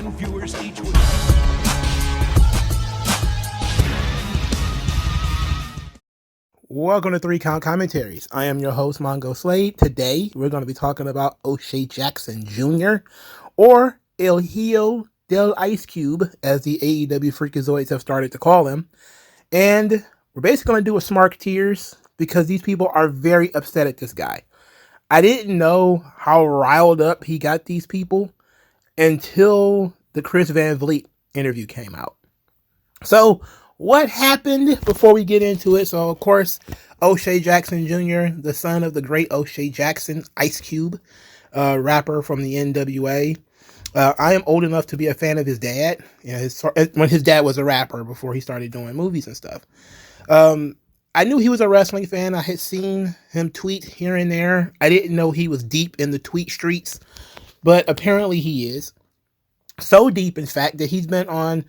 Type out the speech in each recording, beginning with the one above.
new viewers each week. Welcome to 3 Count Commentaries. I am your host, MagMongoSlade. Today, we're going to be talking about O'Shea Jackson Jr., or El Hijo del Ice Cube, as the AEW Freakazoids have started to call him. And we're basically going to do a Smark Tears, because these people are very upset at this guy. I didn't know how riled up he got these people until the Chris Van Vliet interview came out. So, what happened before we get into it? So, of course, O'Shea Jackson Jr., the son of the great O'Shea Jackson, Ice Cube, rapper from the NWA. I am old enough to be a fan of his dad. When his dad was a rapper before he started doing movies and stuff. I knew he was a wrestling fan. I had seen him tweet here and there. I didn't know he was deep in the tweet streets, but apparently he is. So deep, in fact, that he's been on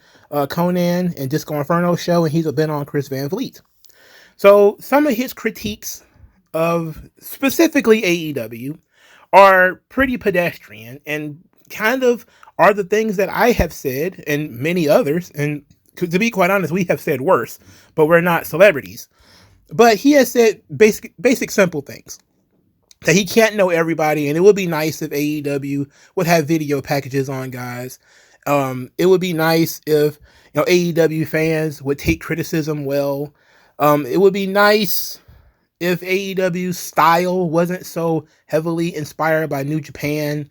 Conan and Disco Inferno show, and he's been on Chris Van Vliet. So some of his critiques of specifically AEW are pretty pedestrian and kind of are the things that I have said and many others. And to be quite honest, we have said worse, but we're not celebrities. But he has said basic simple things. That he can't know everybody, and it would be nice if AEW would have video packages on guys. It would be nice if AEW fans would take criticism well. It would be nice if AEW's style wasn't so heavily inspired by New Japan,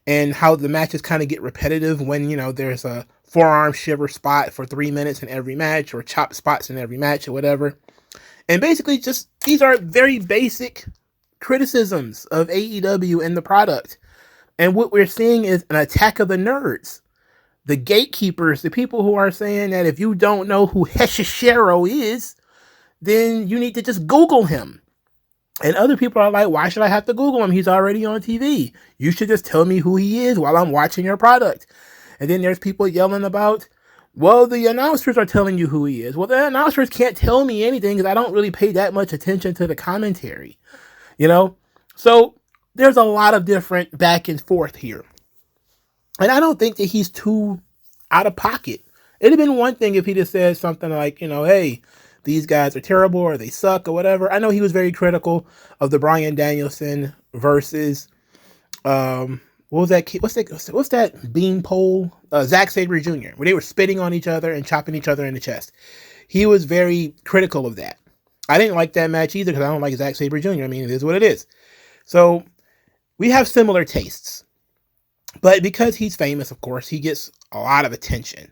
and how the matches kind of get repetitive when there's a forearm shiver spot for 3 minutes in every match, or chop spots in every match, or whatever. And basically, just these are very basic criticisms of AEW and the product. And what we're seeing is an attack of the nerds. The gatekeepers, the people who are saying that if you don't know who Hechicero is, then you need to just Google him. And other people are like, why should I have to Google him? He's already on TV. You should just tell me who he is while I'm watching your product. And then there's people yelling about, well, the announcers are telling you who he is. Well, the announcers can't tell me anything because I don't really pay that much attention to the commentary. So there's a lot of different back and forth here. And I don't think that he's too out of pocket. It'd have been one thing if he just said something like, hey, these guys are terrible or they suck or whatever. I know he was very critical of the Bryan Danielson versus, what was that? What's that beanpole? Zack Sabre Jr., where they were spitting on each other and chopping each other in the chest. He was very critical of that. I didn't like that match either because I don't like Zack Sabre Jr. I mean, it is what it is. So we have similar tastes. But because he's famous, of course, he gets a lot of attention.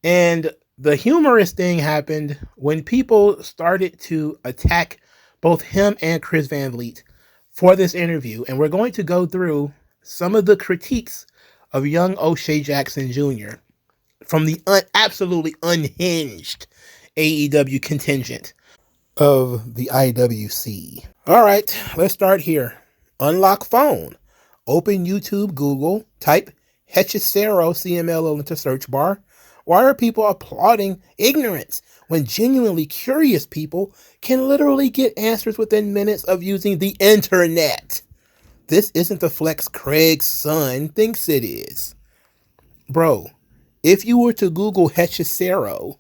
And the humorous thing happened when people started to attack both him and Chris Van Vliet for this interview. And we're going to go through some of the critiques of young O'Shea Jackson Jr. from the absolutely unhinged AEW contingent of the IWC. All right, let's start here. Unlock phone. Open YouTube, Google, type Hechicero CMLL into search bar. Why are people applauding ignorance when genuinely curious people can literally get answers within minutes of using the internet? This isn't the flex Craig's son thinks it is. Bro, if you were to Google Hechicero,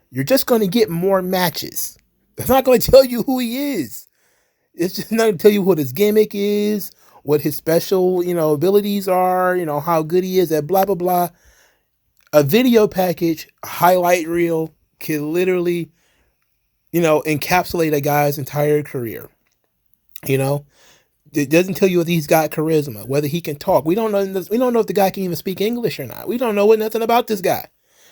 you're just going to get more matches. It's not going to tell you who he is. It's just not going to tell you what his gimmick is, what his special, abilities are, how good he is at blah, blah, blah. A video package, a highlight reel, can literally, encapsulate a guy's entire career. It doesn't tell you if he's got charisma, whether he can talk. We don't know. We don't know if the guy can even speak English or not. We don't know nothing about this guy.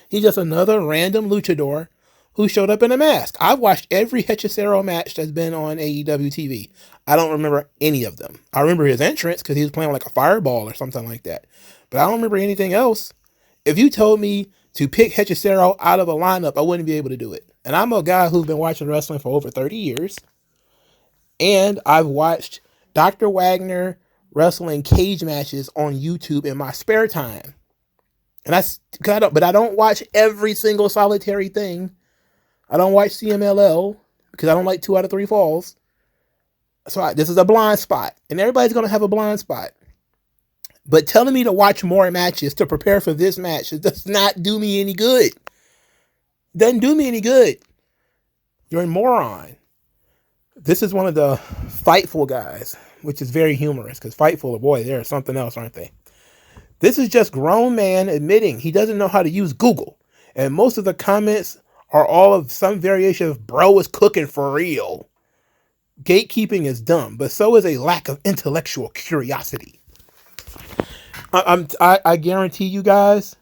He's just another random luchador who showed up in a mask. I've watched every Hechicero match that's been on AEW TV. I don't remember any of them. I remember his entrance because he was playing like a fireball or something like that. But I don't remember anything else. If you told me to pick Hechicero out of a lineup, I wouldn't be able to do it. And I'm a guy who's been watching wrestling for over 30 years. And I've watched Dr. Wagner wrestling cage matches on YouTube in my spare time. And I don't watch every single solitary thing. I don't watch CMLL because I don't like 2 out of 3 falls. So this is a blind spot, and everybody's going to have a blind spot. But telling me to watch more matches to prepare for this match, it does not do me any good. Doesn't do me any good. You're a moron. This is one of the Fightful guys, which is very humorous because Fightful, boy, they're something else, aren't they? This is just grown man admitting he doesn't know how to use Google. And most of the comments are all of some variation of bro is cooking for real. Gatekeeping is dumb, but so is a lack of intellectual curiosity. I guarantee you guys,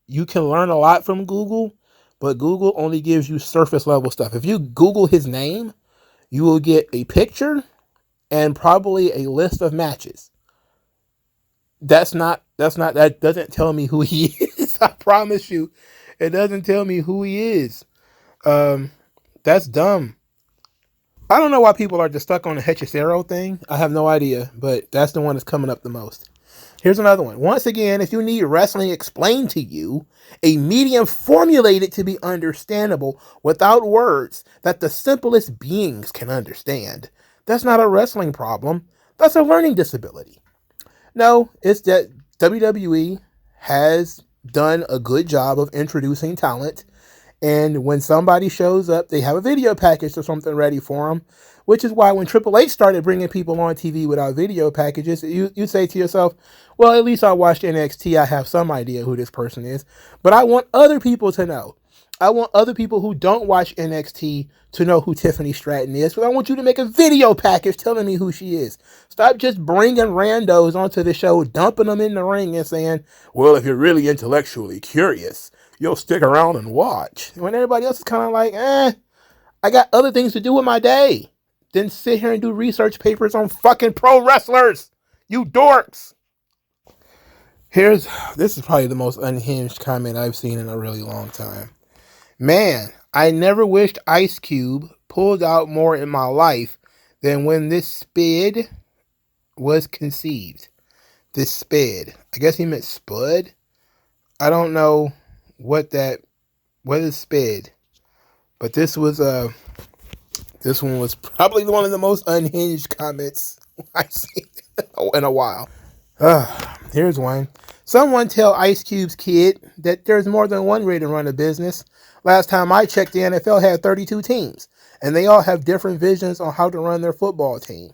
you can learn a lot from Google, but Google only gives you surface level stuff. If you Google his name, you will get a picture and probably a list of matches. That doesn't tell me who he is. I promise you, it doesn't tell me who he is. That's dumb. I don't know why people are just stuck on the Hechicero thing. I have no idea, but that's the one that's coming up the most. Here's another one. Once again, if you need wrestling explained to you, a medium formulated to be understandable without words that the simplest beings can understand. That's not a wrestling problem. That's a learning disability. No, it's that WWE has done a good job of introducing talent. And when somebody shows up, they have a video package or something ready for them, which is why when Triple H started bringing people on TV without video packages, you say to yourself, well, at least I watched NXT. I have some idea who this person is. But I want other people to know. I want other people who don't watch NXT to know who Tiffany Stratton is. But I want you to make a video package telling me who she is. Stop just bringing randos onto the show, dumping them in the ring and saying, well, if you're really intellectually curious, you'll stick around and watch. When everybody else is kind of like, I got other things to do with my day than sit here and do research papers on fucking pro wrestlers. You dorks. This is probably the most unhinged comment I've seen in a really long time. Man, I never wished Ice Cube pulled out more in my life than when this spid was conceived. This spid. I guess he meant spud. I don't know what is spid. But this one was probably one of the most unhinged comments I've seen in a while. Here's one. Someone tell Ice Cube's kid that there's more than one way to run a business. Last time I checked, the NFL had 32 teams, and they all have different visions on how to run their football team.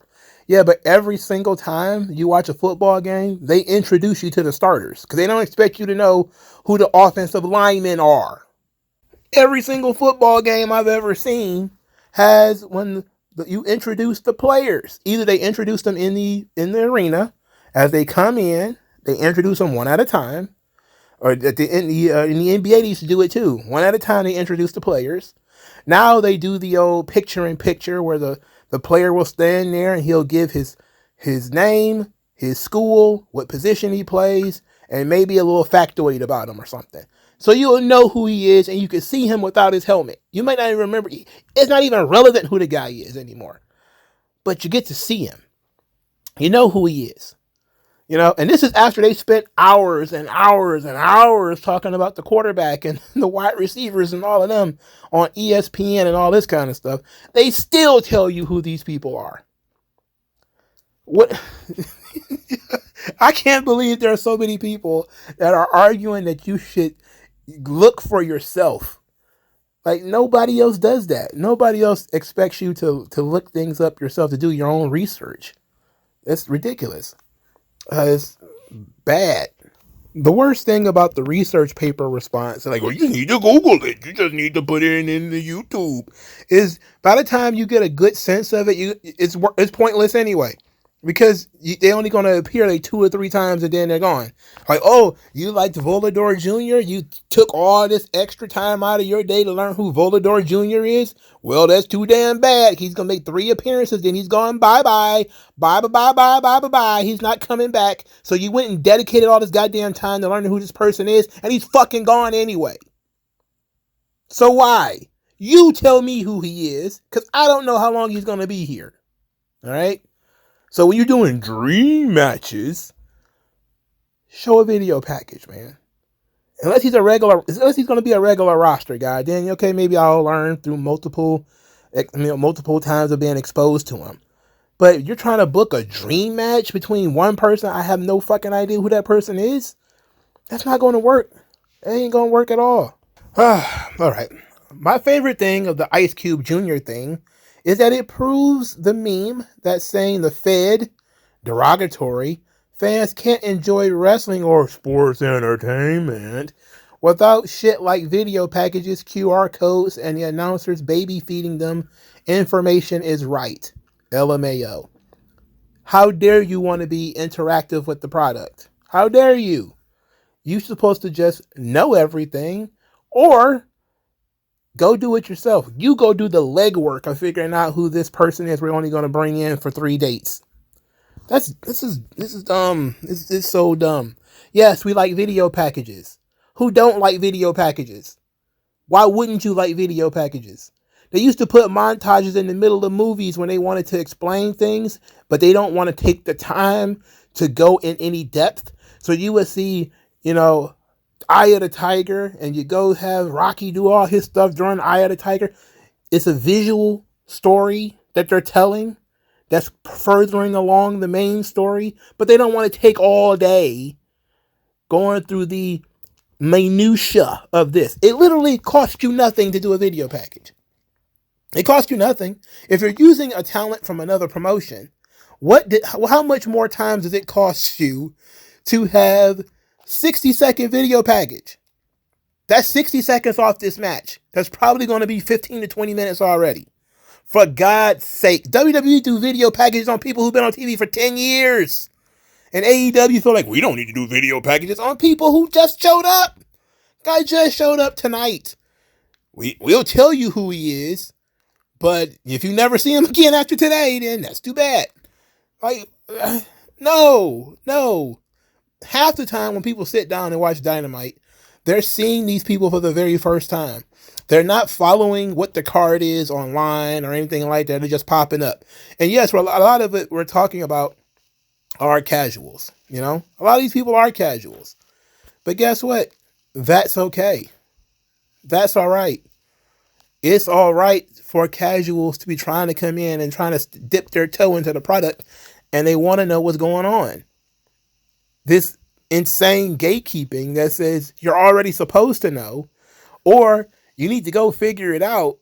Yeah, but every single time you watch a football game, they introduce you to the starters because they don't expect you to know who the offensive linemen are. Every single football game I've ever seen has when you introduce the players. Either they introduce them in the arena as they come in. They introduce them one at a time. Or in the NBA, they used to do it too. One at a time, they introduce the players. Now they do the old picture-in-picture where the player will stand there and he'll give his name, his school, what position he plays, and maybe a little factoid about him or something. So you'll know who he is and you can see him without his helmet. You might not even remember. It's not even relevant who the guy is anymore. But you get to see him. You know who he is. And this is after they spent hours and hours and hours talking about the quarterback and the wide receivers and all of them on ESPN and all this kind of stuff. They still tell you who these people are. What? I can't believe there are so many people that are arguing that you should look for yourself. Like, nobody else does that. Nobody else expects you to look things up yourself, to do your own research. That's ridiculous. It's bad. The worst thing about the research paper response, like, well, you need to Google it. You just need to put it in the YouTube. Is by the time you get a good sense of it, it's pointless anyway. Because they're only going to appear like 2 or 3 times and then they're gone. Like, oh, you liked Volador Jr.? You took all this extra time out of your day to learn who Volador Jr. is? Well, that's too damn bad. He's going to make 3 appearances, then he's gone bye-bye. Bye-bye. He's not coming back. So you went and dedicated all this goddamn time to learning who this person is, and he's fucking gone anyway. So why? You tell me who he is, because I don't know how long he's going to be here. All right? So when you're doing dream matches, show a video package, man. Unless he's going to be a regular roster guy, then okay, maybe I'll learn through multiple times of being exposed to him. But you're trying to book a dream match between one person. I have no fucking idea who that person is. That's not going to work. It ain't going to work at all. All right. My favorite thing of the Ice Cube Jr. thing is that it proves the meme that's saying the Fed, derogatory, fans can't enjoy wrestling or sports entertainment without shit like video packages, QR codes, and the announcers baby feeding them information is right. LMAO. How dare you want to be interactive with the product? How dare you? You're supposed to just know everything or go do it yourself. You go do the legwork of figuring out who this person is we're only going to bring in for 3 dates. This is dumb. This is so dumb. Yes, we like video packages. Who don't like video packages? Why wouldn't you like video packages? They used to put montages in the middle of movies when they wanted to explain things, but they don't want to take the time to go in any depth. So you would see, Eye of the Tiger, and you go have Rocky do all his stuff during Eye of the Tiger. It's a visual story that they're telling that's furthering along the main story, but they don't want to take all day going through the minutia of this. It literally costs you nothing to do a video package. It costs you nothing. If you're using a talent from another promotion, how much more time does it cost you to have 60-second video package? That's 60 seconds off this match. That's probably going to be 15 to 20 minutes already. For God's sake, WWE do video packages on people who've been on TV for 10 years. And AEW feel like we don't need to do video packages on people who just showed up. Guy just showed up tonight. We'll tell you who he is, but if you never see him again after today, then that's too bad. Like, no. Half the time when people sit down and watch Dynamite, they're seeing these people for the very first time. They're not following what the card is online or anything like that. They're just popping up. And yes, a lot of it we're talking about are casuals. A lot of these people are casuals. But guess what? That's okay. That's all right. It's all right for casuals to be trying to come in and trying to dip their toe into the product, and they want to know what's going on. This insane gatekeeping that says you're already supposed to know, or you need to go figure it out,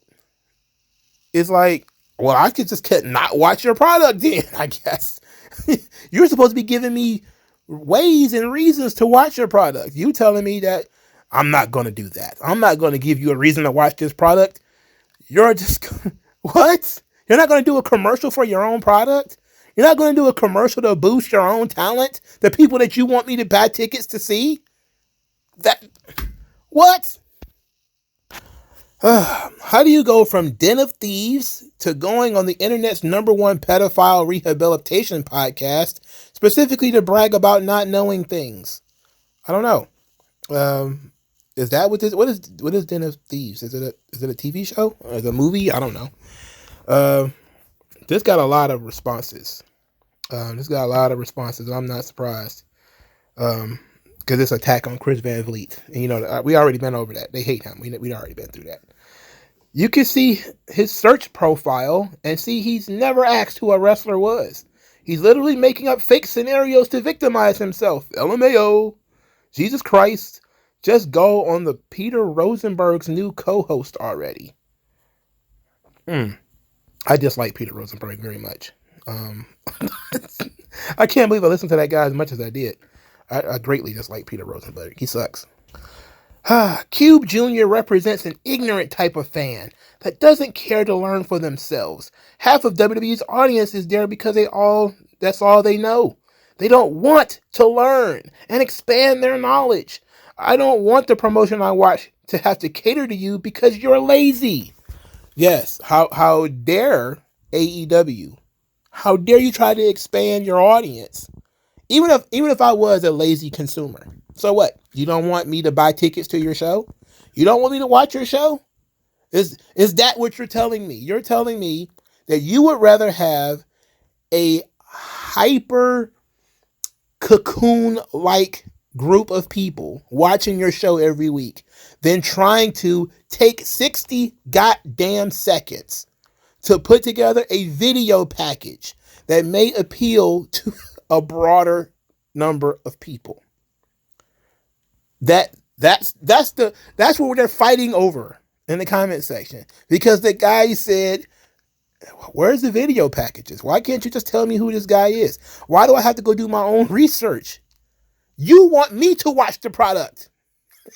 is like, well, I could just not watch your product then, I guess. You're supposed to be giving me ways and reasons to watch your product. You telling me that I'm not going to do that. I'm not going to give you a reason to watch this product. You're just, what? You're not going to do a commercial for your own product? You're not going to do a commercial to boost your own talent? The people that you want me to buy tickets to see? What? How do you go from Den of Thieves to going on the internet's #1 pedophile rehabilitation podcast, specifically to brag about not knowing things? I don't know. Is that what this? What is Den of Thieves? Is it a TV show? Or is it a movie? I don't know. This got a lot of responses. And I'm not surprised. Because it's attack on Chris Van Vliet. And we already been over that. They hate him. We'd already been through that. You can see his search profile and see he's never asked who a wrestler was. He's literally making up fake scenarios to victimize himself. LMAO. Jesus Christ. Just go on the Peter Rosenberg's new co-host already. I dislike Peter Rosenberg very much. I can't believe I listened to that guy as much as I did. I greatly dislike Peter Rosenberg. He sucks. Cube Jr. represents an ignorant type of fan that doesn't care to learn for themselves. Half of WWE's audience is there because that's all they know. They don't want to learn and expand their knowledge. I don't want the promotion I watch to have to cater to you because you're lazy. Yes, how dare AEW? How dare you try to expand your audience? Even if I was a lazy consumer. So what? You don't want me to buy tickets to your show? You don't want me to watch your show? Is that what you're telling me? You're telling me that you would rather have a hyper cocoon-like group of people watching your show every week than trying to take 60 goddamn seconds to put together a video package that may appeal to a broader number of people. That's what they're fighting over in the comment section, because the guy said, where's the video packages? Why can't you just tell me who this guy is? Why do I have to go do my own research? You want me to watch the product.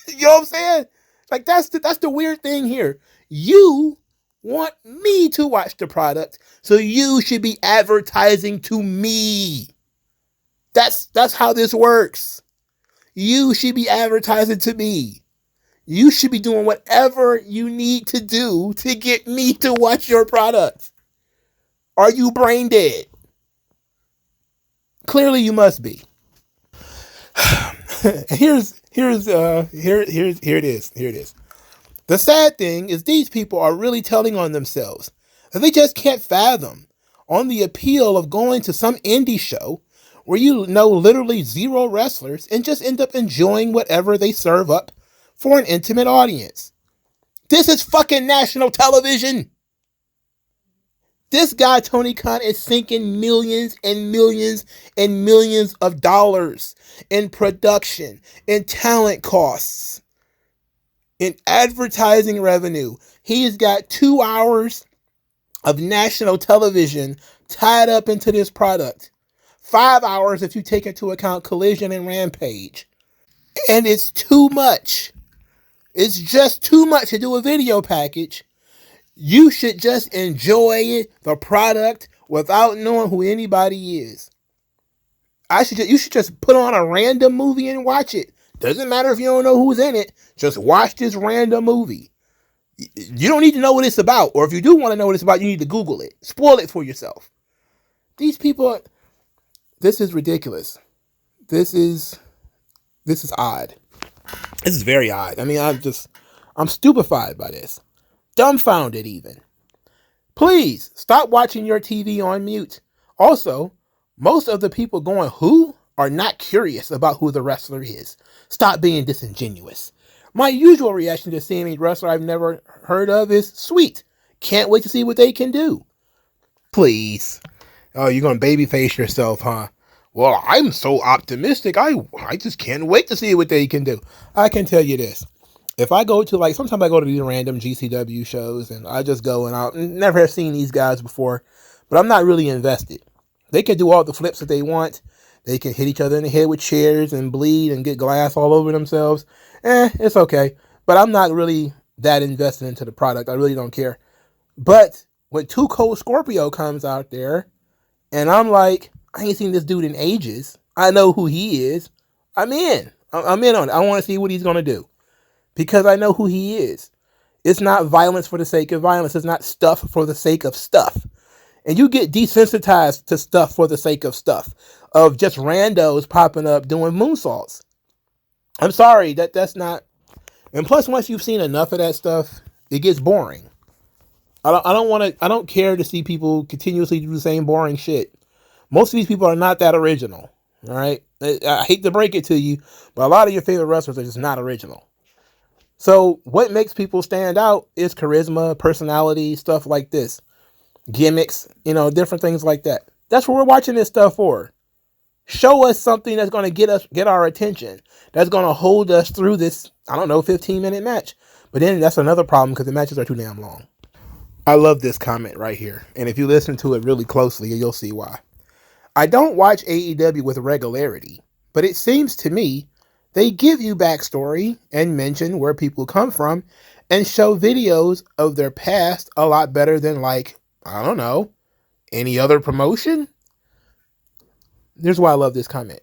You know what I'm saying? Like, that's the weird thing here. You want me to watch the product, so you should be advertising to me. That's how this works. You should be advertising to me. You should be doing whatever you need to do to get me to watch your product. Are you brain dead? Clearly you must be. Here it is. The sad thing is these people are really telling on themselves that they just can't fathom on the appeal of going to some indie show where you know literally zero wrestlers and just end up enjoying whatever they serve up for an intimate audience. This is fucking national television. This guy, Tony Khan, is sinking millions and millions and millions of dollars in production, in talent costs, in advertising revenue. He's got 2 hours of national television tied up into this product. 5 hours if you take into account Collision and Rampage. And it's too much. It's just too much to do a video package. You should just enjoy the product without knowing who anybody is. You should just put on a random movie and watch it. Doesn't matter if you don't know who's in it. Just watch this random movie. You don't need to know what it's about. Or if you do want to know what it's about, you need to Google it. Spoil it for yourself. These people, this is ridiculous. This is odd. This is very odd. I mean, I'm stupefied by this. Dumbfounded even. Please stop watching your TV on mute. Also, most of the people going who are not curious about who the wrestler is. Stop being disingenuous. My usual reaction to seeing a wrestler I've never heard of is sweet. Can't wait to see what they can do. Please. Oh, you're going to babyface yourself, huh? Well, I'm so optimistic. I just can't wait to see what they can do. I can tell you this. If I go to, sometimes I go to these random GCW shows and I just go and I never have seen these guys before, but I'm not really invested. They can do all the flips that they want. They can hit each other in the head with chairs and bleed and get glass all over themselves. It's okay. But I'm not really that invested into the product. I really don't care. But when Too Cold Scorpio comes out there and I'm like, I ain't seen this dude in ages. I know who he is. I'm in. I'm in on it. I want to see what he's going to do. Because I know who he is. It's not violence for the sake of violence. It's not stuff for the sake of stuff. And you get desensitized to stuff for the sake of stuff. Of just randos popping up doing moonsaults. I'm sorry, that's not... And plus, once you've seen enough of that stuff, it gets boring. I don't care to see people continuously do the same boring shit. Most of these people are not that original. Alright? I hate to break it to you, but a lot of your favorite wrestlers are just not original. So what makes people stand out is charisma, personality, stuff like this. Gimmicks, different things like that. That's what we're watching this stuff for. Show us something that's going to get our attention. That's going to hold us through this, 15-minute match. But then that's another problem because the matches are too damn long. I love this comment right here. And if you listen to it really closely, you'll see why. I don't watch AEW with regularity, but it seems to me they give you backstory and mention where people come from and show videos of their past a lot better than any other promotion. Here's why I love this comment.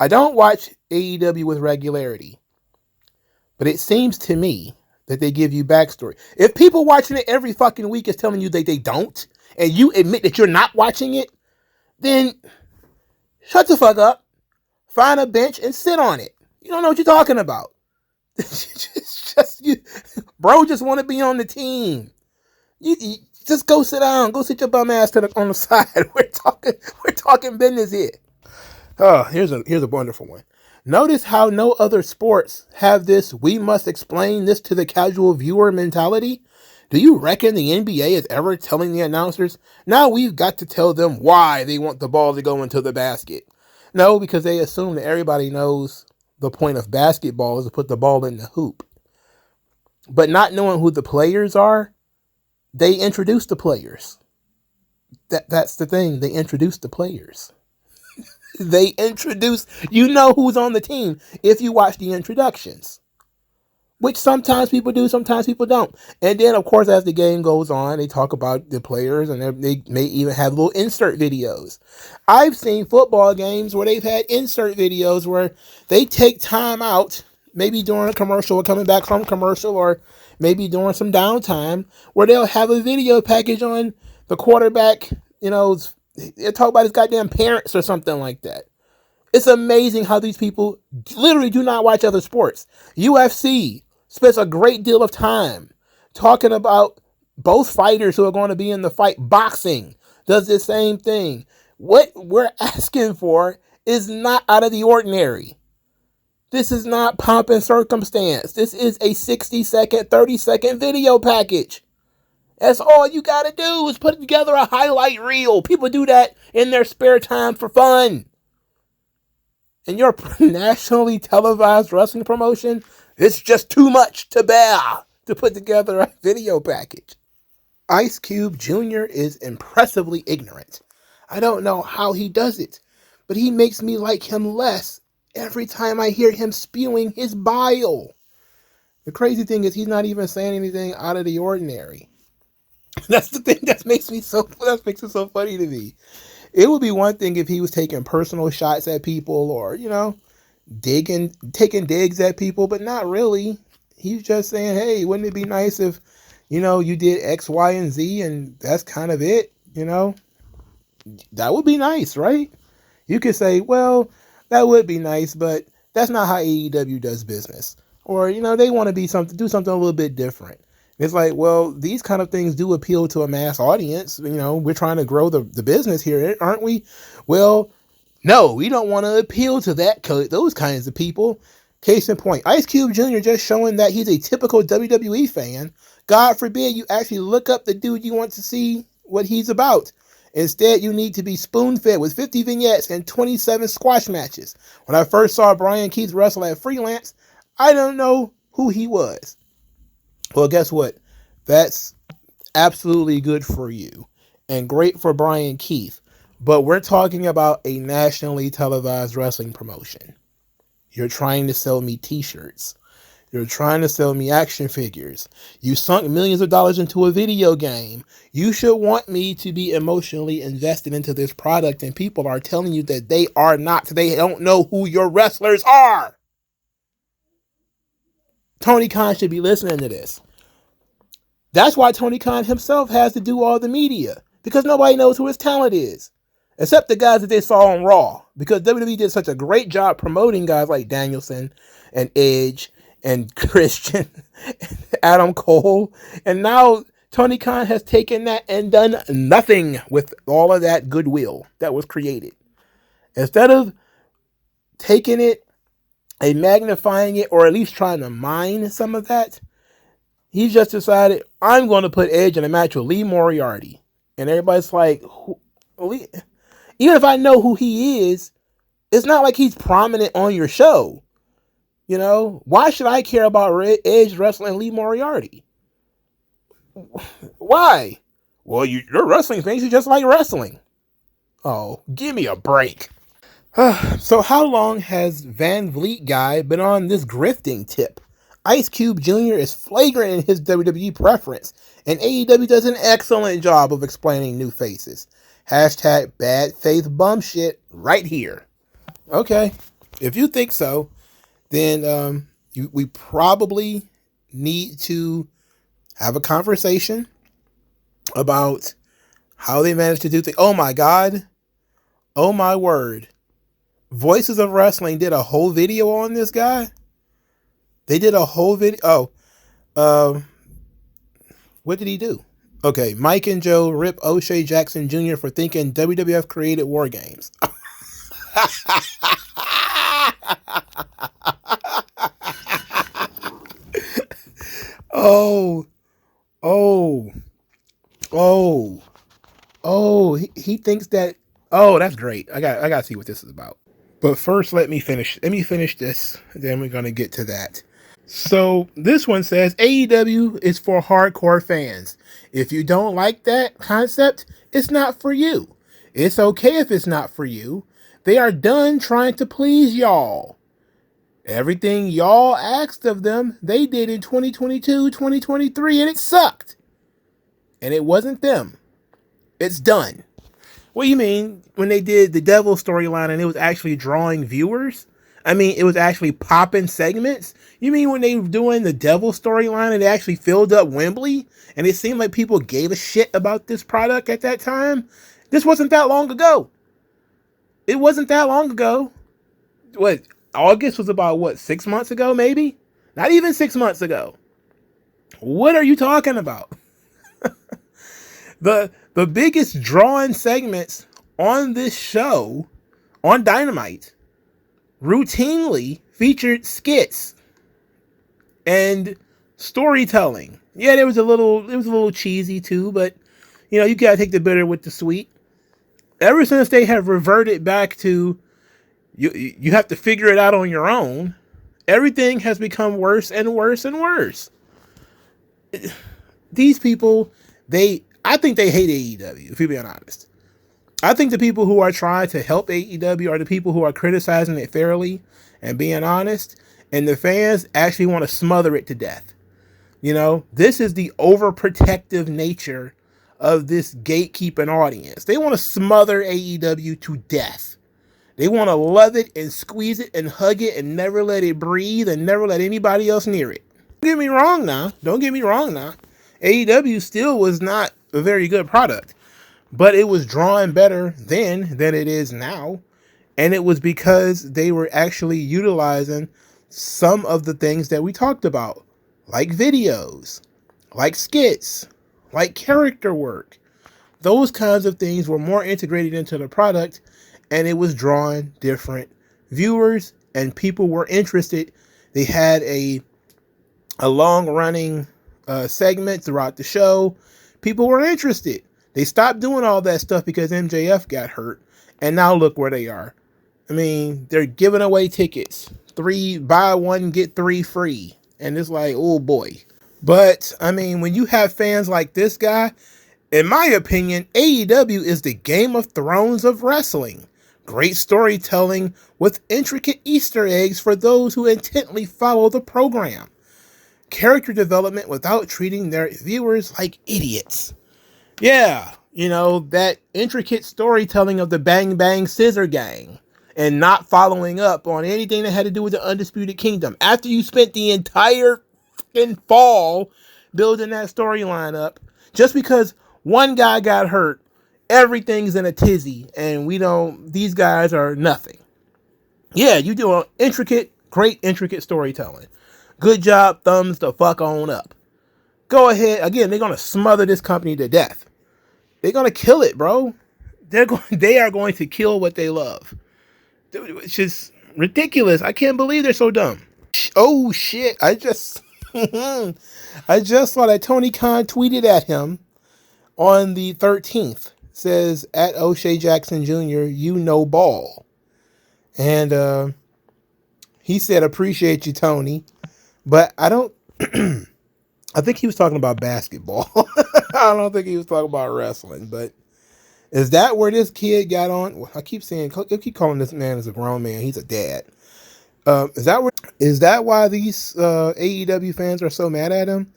I don't watch AEW with regularity, but it seems to me that they give you backstory. If people watching it every fucking week is telling you that they don't, and you admit that you're not watching it, then shut the fuck up, find a bench and sit on it. You don't know what you're talking about. Bro just want to be on the team. You just go sit down. Go sit your bum ass on the side. We're talking business here. Oh, here's a wonderful one. Notice how no other sports have this "we must explain this to the casual viewer" mentality. Do you reckon the NBA is ever telling the announcers, now we've got to tell them why they want the ball to go into the basket? No, because they assume that everybody knows the point of basketball is to put the ball in the hoop. But not knowing who the players are, they introduce the players. That's the thing. They introduce the players. You know who's on the team if you watch the introductions. Which sometimes people do, sometimes people don't. And then, of course, as the game goes on, they talk about the players, and they may even have little insert videos. I've seen football games where they've had insert videos where they take time out, maybe during a commercial or coming back from commercial, or maybe during some downtime, where they'll have a video package on the quarterback, they'll talk about his goddamn parents or something like that. It's amazing how these people literally do not watch other sports. UFC spends a great deal of time talking about both fighters who are going to be in the fight. Boxing does the same thing. What we're asking for is not out of the ordinary. This is not pomp and circumstance. This is a 60-second, 30-second video package. That's all you got to do is put together a highlight reel. People do that in their spare time for fun. And your nationally televised wrestling promotion, it's just too much to bear to put together a video package. Ice Cube Jr. is impressively ignorant. I don't know how he does it, but he makes me like him less every time I hear him spewing his bile. The crazy thing is he's not even saying anything out of the ordinary. That's the thing that makes it so funny to me. It would be one thing if he was taking personal shots at people or, taking digs at people, but not really. He's just saying, hey, wouldn't it be nice if, you did X, Y, and Z and that's kind of it, That would be nice, right? You could say, well, that would be nice, but that's not how AEW does business. Or, they want to do something a little bit different. It's like, well, these kind of things do appeal to a mass audience. We're trying to grow the business here, aren't we? Well, no, we don't want to appeal to those kinds of people. Case in point, Ice Cube Jr. just showing that he's a typical WWE fan. God forbid you actually look up the dude you want to see what he's about. Instead, you need to be spoon-fed with 50 vignettes and 27 squash matches. When I first saw Brian Keith wrestle at Freelance, I don't know who he was. Well, guess what? That's absolutely good for you and great for Brian Keith. But we're talking about a nationally televised wrestling promotion. You're trying to sell me t-shirts. You're trying to sell me action figures. You sunk millions of dollars into a video game. You should want me to be emotionally invested into this product, and people are telling you that they are not. They don't know who your wrestlers are. Tony Khan should be listening to this. That's why Tony Khan himself has to do all the media, because nobody knows who his talent is, except the guys that they saw on Raw, because WWE did such a great job promoting guys like Danielson and Edge and Christian and Adam Cole, and now Tony Khan has taken that and done nothing with all of that goodwill that was created. Instead of taking it and magnifying it, or at least trying to mine some of that, he just decided, I'm going to put Edge in a match with Lee Moriarty. And everybody's like, even if I know who he is, it's not like he's prominent on your show. Why should I care about Edge wrestling Lee Moriarty? Why? Well, you're wrestling fans, you just like wrestling. Oh, give me a break. So how long has Van Vliet guy been on this grifting tip? Ice Cube Jr. is flagrant in his WWE preference, and AEW does an excellent job of explaining new faces. Hashtag bad faith bum shit right here. Okay, if you think so, then we probably need to have a conversation about how they managed to do things. Oh my God. Oh my word. Voices of Wrestling did a whole video on this guy. They did a whole video. What did he do? Okay, Mike and Joe rip O'Shea Jackson Jr. for thinking WWF created War Games. Oh Oh, oh, oh, he thinks that. Oh, that's great. I got to see what this is about. But first, let me finish. Let me finish this. Then we're gonna get to that. So this one says AEW is for hardcore fans. If you don't like that concept, it's not for you. It's okay if it's not for you. They are done trying to please y'all. Everything y'all asked of them, they did in 2022, 2023, and it sucked. And it wasn't them. It's done. What do you mean when they did the Devil storyline and it was actually drawing viewers? I mean, it was actually popping segments. You mean when they were doing the Devil storyline and it actually filled up Wembley and it seemed like people gave a shit about this product at that time? This wasn't that long ago. It wasn't that long ago. What, August was about, what, 6 months ago, maybe? Not even 6 months ago. What are you talking about? The biggest drawing segments on this show, on Dynamite, routinely featured skits and storytelling. Yeah, it was a little cheesy too, but you know, you gotta take the bitter with the sweet. Ever since they have reverted back to you have to figure it out on your own, everything has become worse and worse and worse. These people, I think they hate AEW, if you're being honest. I think the people who are trying to help AEW are the people who are criticizing it fairly and being honest, and the fans actually want to smother it to death. You know, this is the overprotective nature of this gatekeeping audience. They want to smother AEW to death. They want to love it and squeeze it and hug it and never let it breathe and never let anybody else near it. Don't get me wrong now. AEW still was not a very good product, but it was drawing better then than it is now. And it was because they were actually utilizing some of the things that we talked about, like videos, like skits, like character work. Those kinds of things were more integrated into the product, and it was drawing different viewers, and people were interested. They had a long-running segment throughout the show. People were interested. They stopped doing all that stuff because MJF got hurt, and now look where they are. I mean, they're giving away tickets. 3, buy 1, get 3 free. And it's like, oh boy. But, I mean, when you have fans like this guy, in my opinion, AEW is the Game of Thrones of wrestling. Great storytelling with intricate Easter eggs for those who intently follow the program. Character development without treating their viewers like idiots. Yeah, you know, that intricate storytelling of the Bang Bang Scissor Gang and not following up on anything that had to do with the Undisputed Kingdom. After you spent the entire fucking fall building that storyline up, just because one guy got hurt, everything's in a tizzy and these guys are nothing. Yeah, you do great intricate storytelling. Good job, thumbs the fuck on up. Go ahead. Again, they're going to smother this company to death. They're going to kill it, bro. They are going to kill what they love. Which is ridiculous. I can't believe they're so dumb. Oh, shit. I just saw that Tony Khan tweeted at him on the 13th. Says, at O'Shea Jackson Jr., you know ball. And he said, appreciate you, Tony. But I don't... I think he was talking about basketball. I don't think he was talking about wrestling. But is that where this kid got on? I keep calling this man as a grown man. He's a dad. Is that why these AEW fans are so mad at him?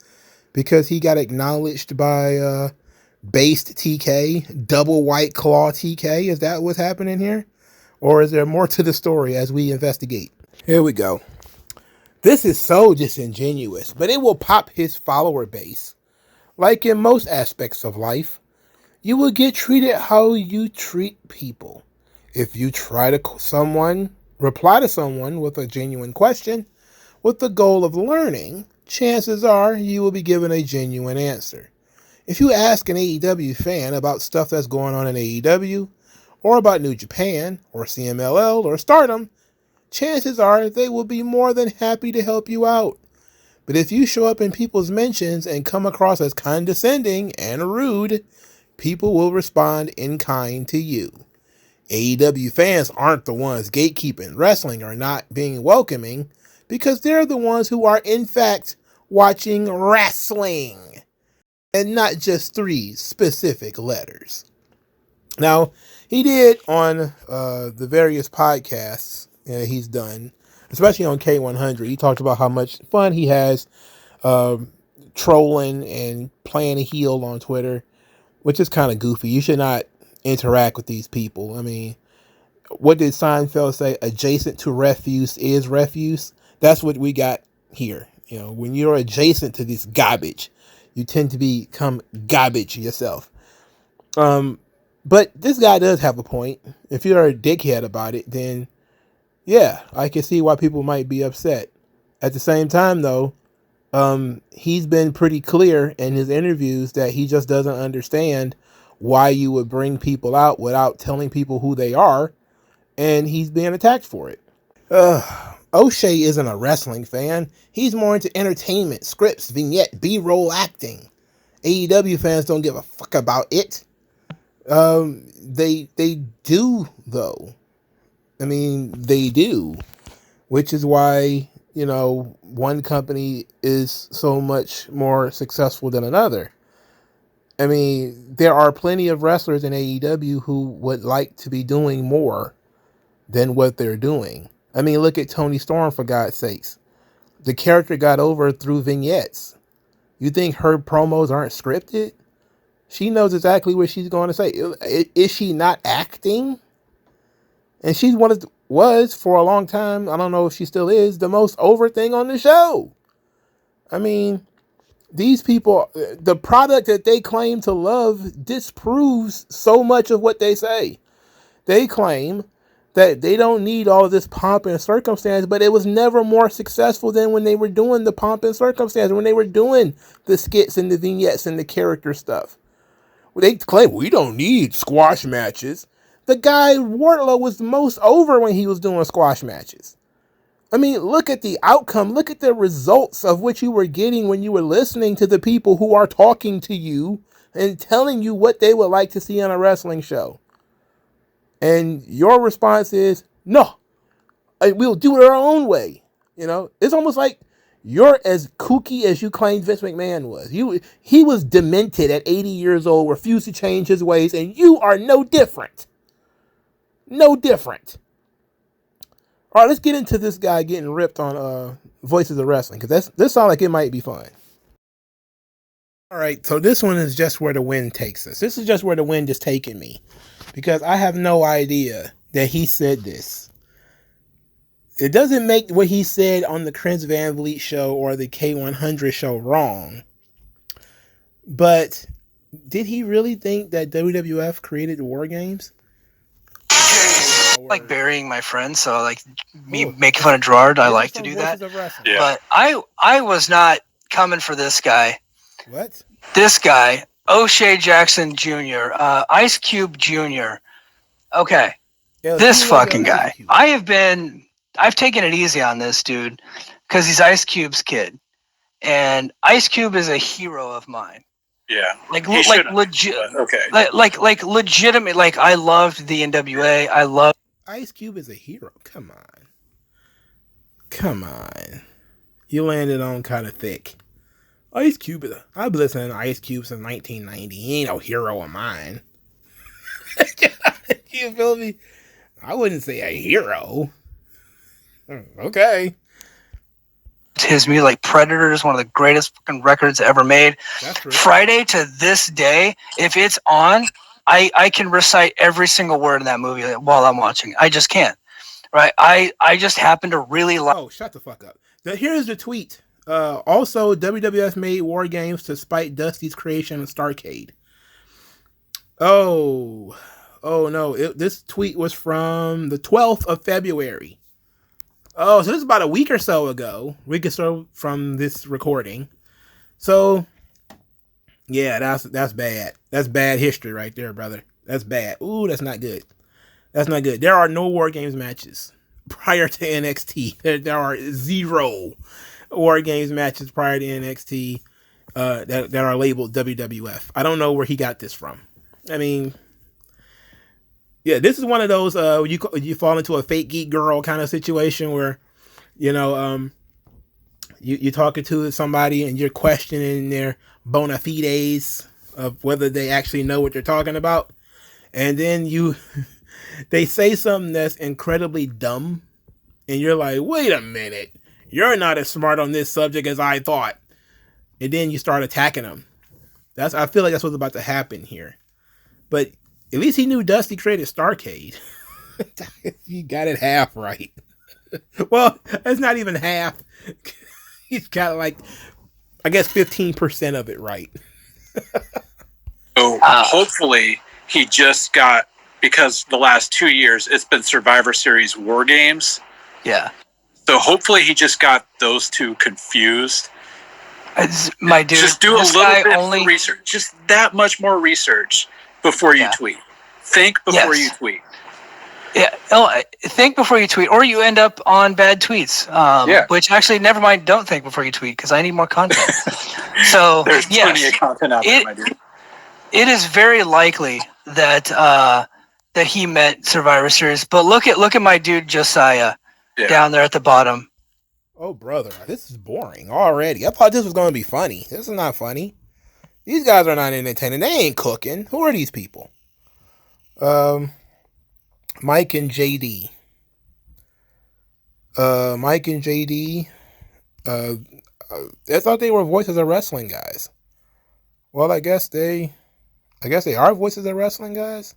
Because he got acknowledged by Based TK, Double White Claw TK? Is that what's happening here? Or is there more to the story as we investigate? Here we go. This is so disingenuous, but it will pop his follower base. Like in most aspects of life, you will get treated how you treat people. If you reply to someone with a genuine question, with the goal of learning, chances are you will be given a genuine answer. If you ask an AEW fan about stuff that's going on in AEW, or about New Japan, or CMLL, or Stardom, chances are they will be more than happy to help you out. But if you show up in people's mentions and come across as condescending and rude, people will respond in kind to you. AEW fans aren't the ones gatekeeping wrestling or not being welcoming, because they're the ones who are in fact watching wrestling and not just 3 specific letters. Now, he did on the various podcasts he's done, especially on K100, he talked about how much fun he has trolling and playing a heel on Twitter, which is kind of goofy. You should not interact with these people. I mean, what did Seinfeld say? Adjacent to refuse is refuse. That's what we got here. You know, when you're adjacent to this garbage, you tend to become garbage yourself. But this guy does have a point. If you're a dickhead about it, then yeah, I can see why people might be upset. At the same time, though, he's been pretty clear in his interviews that he just doesn't understand why you would bring people out without telling people who they are, and he's being attacked for it. O'Shea isn't a wrestling fan. He's more into entertainment, scripts, vignette, B-roll acting. AEW fans don't give a fuck about it. They do, though. I mean, they do. Which is why, you know, one company is so much more successful than another. I mean, there are plenty of wrestlers in AEW who would like to be doing more than what they're doing. I mean, look at Toni Storm, for God's sakes. The character got over through vignettes. You think her promos aren't scripted? She knows exactly what she's going to say. Is she not acting? And she's was for a long time, I don't know if she still is, the most over thing on the show. I mean, these people, the product that they claim to love disproves so much of what they say. They claim that they don't need all of this pomp and circumstance, but it was never more successful than when they were doing the pomp and circumstance, when they were doing the skits and the vignettes and the character stuff. They claim we don't need squash matches. The guy Wardlow was the most over when he was doing squash matches. I mean, look at the outcome. Look at the results of what you were getting when you were listening to the people who are talking to you and telling you what they would like to see on a wrestling show. And your response is, no, we'll do it our own way. You know, it's almost like you're as kooky as you claimed Vince McMahon was. He was demented at 80 years old, refused to change his ways, and you are no different. No different. All right, let's get into this guy getting ripped on Voices of Wrestling, because this sounds like it might be fun. All right, so this one is just where the wind takes us. This is just where the wind is taking me, because I have no idea that he said this. It doesn't make what he said on the Chris Van Vliet show or the K100 show wrong, but did he really think that WWF created the War Games? Like burying my friends, so like me making fun of Gerard, I like to do that. Yeah. But I was not coming for this guy. What? This guy, O'Shea Jackson Jr., Ice Cube Jr. Okay, yeah, this fucking guy. I've taken it easy on this dude because he's Ice Cube's kid, and Ice Cube is a hero of mine. Yeah, like legit. Okay, like legitimate. Like I loved the NWA. I love. Ice Cube is a hero. Come on. You landed on kind of thick. Ice Cube I've been listening to Ice Cube since 1990. He ain't no hero of mine. You feel me? I wouldn't say a hero. Okay. His music, like Predator, is one of the greatest fucking records ever made. Friday to this day, if it's on, I can recite every single word in that movie while I'm watching. I just can't. Right? I just happen to really like. Oh, shut the fuck up. Here's the tweet. Also, WWF made War Games to spite Dusty's creation of Starrcade. Oh no. This tweet was from the 12th of February. Oh, so this is about a week or so ago. Week or so from this recording. So, yeah, that's bad. That's bad history right there, brother. That's bad. Ooh, that's not good. That's not good. There are no War Games matches prior to NXT. There are 0. War Games matches prior to NXT that are labeled WWF. I don't know where he got this from. I mean, yeah, this is one of those you fall into a fake geek girl kind of situation where, you know, you're talking to somebody and you're questioning their bona fides of whether they actually know what they're talking about, and then they say something that's incredibly dumb, and you're like, wait a minute, you're not as smart on this subject as I thought, and then you start attacking them. I feel like that's what's about to happen here. But at least he knew Dusty created Starcade. You got it half right. Well, it's not even half. He's got like, I guess 15% of it right. So hopefully he just got, because the last 2 years it's been Survivor Series War Games. Yeah. So hopefully he just got those two confused. My dude, just do a little bit more research. Just that much more research before you tweet. Think before you tweet. Yeah, think before you tweet, or you end up on bad tweets. Which actually, never mind. Don't think before you tweet, because I need more content. So there's plenty of content out there, my dude. It is very likely that that he meant Survivor Series. But look at my dude Josiah down there at the bottom. Oh, brother, this is boring already. I thought this was going to be funny. This is not funny. These guys are not entertaining. They ain't cooking. Who are these people? Mike and JD. Mike and JD. I thought they were Voices of Wrestling guys. Well, I guess they are Voices of Wrestling guys.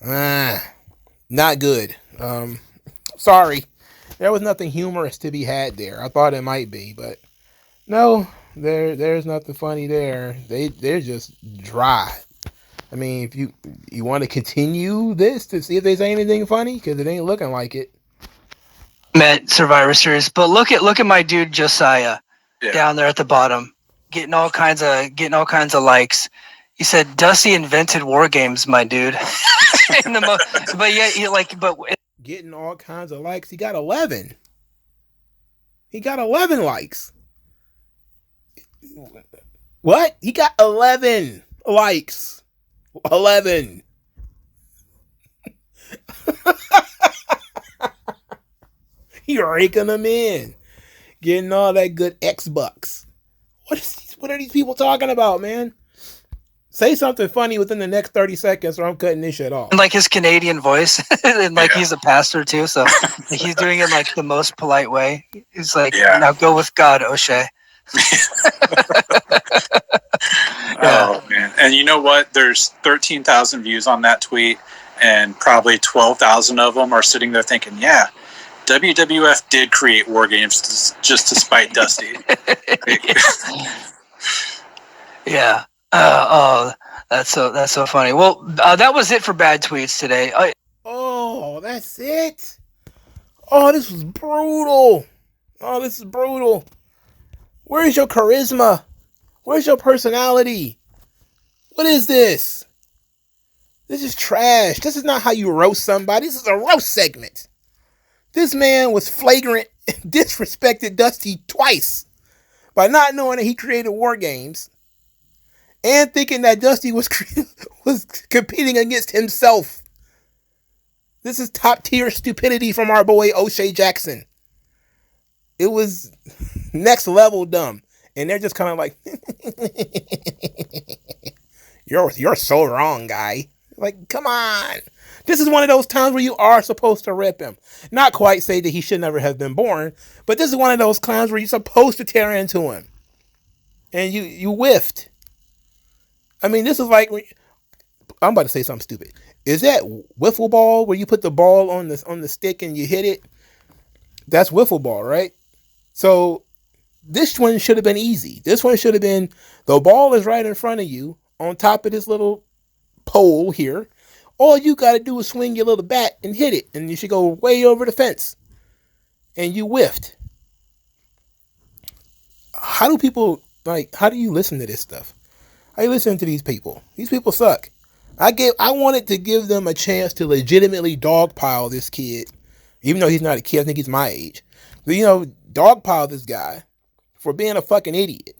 Not good. Sorry. There was nothing humorous to be had there. I thought it might be, but no, there's nothing funny there. They're just dry. I mean, if you want to continue this to see if there's anything funny, because it ain't looking like it. Meant Survivor Series, but look at my dude Josiah down there at the bottom, getting all kinds of likes. He said Dusty invented War Games, my dude. Getting all kinds of likes. He got 11. He got 11 likes. What? He got 11 likes. 11. You're raking them in. Getting all that good X-Bucks. What are these people talking about, man? Say something funny within the next 30 seconds or I'm cutting this shit off. And like his Canadian voice. And he's a pastor too, so he's doing it like the most polite way. He's like, now go with God, O'Shea. Oh, man. And you know what? There's 13,000 views on that tweet, and probably 12,000 of them are sitting there thinking, WWF did create War Games just to spite Dusty. Yeah. That's so funny. Well, that was it for bad tweets today. Oh, that's it? Oh, this was brutal. Oh, this is brutal. Where's your charisma? Where's your personality? What is this? This is trash. This is not how you roast somebody. This is a roast segment. This man was flagrant and disrespected Dusty twice by not knowing that he created War Games and thinking that Dusty was competing against himself. This is top tier stupidity from our boy O'Shea Jackson. It was next level dumb. And they're just kind of like, you're so wrong, guy. Like, come on. This is one of those times where you are supposed to rip him. Not quite say that he should never have been born, but this is one of those times where you're supposed to tear into him. And you whiffed. I mean, this is like, I'm about to say something stupid. Is that wiffle ball where you put the ball on the stick and you hit it? That's wiffle ball, right? So this one should have been easy. This one should have been, the ball is right in front of you on top of this little pole here. All you got to do is swing your little bat and hit it, and you should go way over the fence. And you whiffed. How do you listen to this stuff? How do you listen to these people? These people suck. I wanted to give them a chance to legitimately dogpile this kid, even though he's not a kid. I think he's my age. But, dogpile this guy for being a fucking idiot.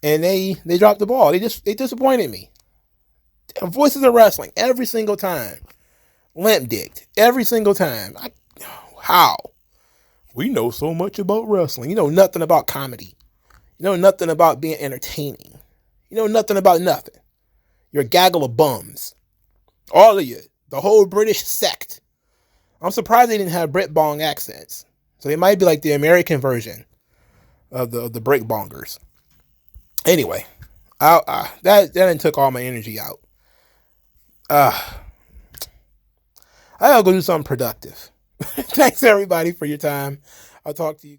And they dropped the ball. They disappointed me. Voices of Wrestling every single time. Limp dicked every single time. How? We know so much about wrestling. You know nothing about comedy. You know nothing about being entertaining. You know nothing about nothing. You're a gaggle of bums. All of you. The whole British sect. I'm surprised they didn't have Brit Bong accents. So they might be like the American version of the Brick Bongers. Anyway, that done took all my energy out. I gotta go do something productive. Thanks everybody for your time. I'll talk to you.